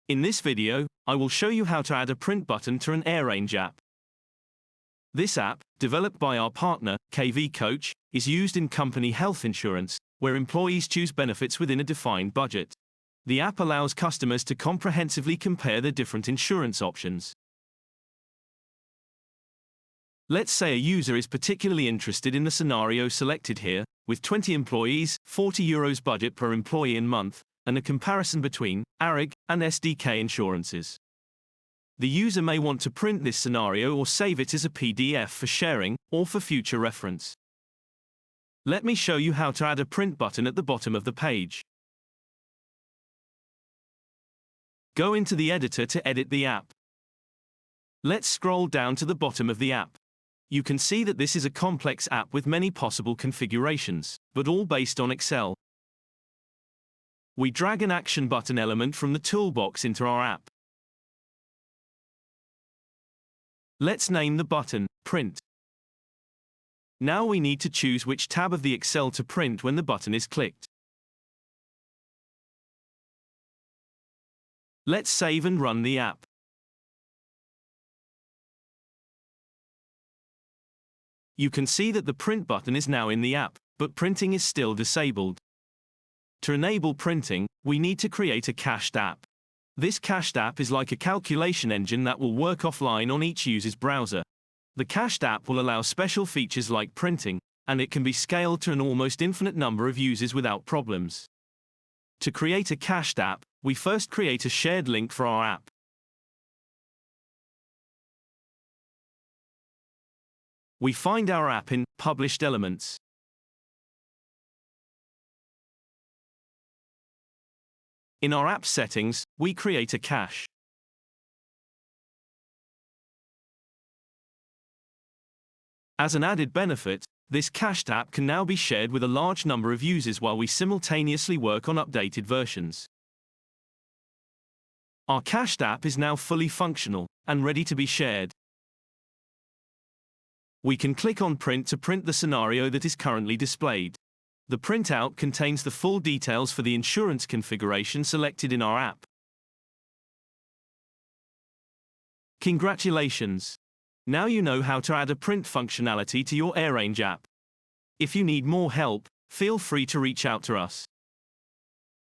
In this video, I will show you how to add a print button to an AirRange app. This app, developed by our partner, KV Coach, is used in company health insurance, where employees choose benefits within a defined budget. The app allows customers to comprehensively compare the different insurance options. Let's say a user is particularly interested in the scenario selected here, with 20 employees, €40 budget per employee in month, and a comparison between ARIG and SDK insurances. The user may want to print this scenario or save it as a PDF for sharing or for future reference. Let me show you how to add a print button at the bottom of the page. Go into the editor to edit the app. Let's scroll down to the bottom of the app. You can see that this is a complex app with many possible configurations, but all based on Excel. We drag an action button element from the toolbox into our app. Let's name the button Print. Now we need to choose which tab of the Excel to print when the button is clicked. Let's save and run the app. You can see that the print button is now in the app, but printing is still disabled. To enable printing, we need to create a cached app. This cached app is like a calculation engine that will work offline on each user's browser. The cached app will allow special features like printing, and it can be scaled to an almost infinite number of users without problems. To create a cached app, we first create a shared link for our app. We find our app in Published Elements. In our app settings, we create a cache. As an added benefit, this cached app can now be shared with a large number of users while we simultaneously work on updated versions. Our cached app is now fully functional and ready to be shared. We can click on Print to print the scenario that is currently displayed. The printout contains the full details for the insurance configuration selected in our app. Congratulations! Now you know how to add a print functionality to your AirRange app. If you need more help, feel free to reach out to us.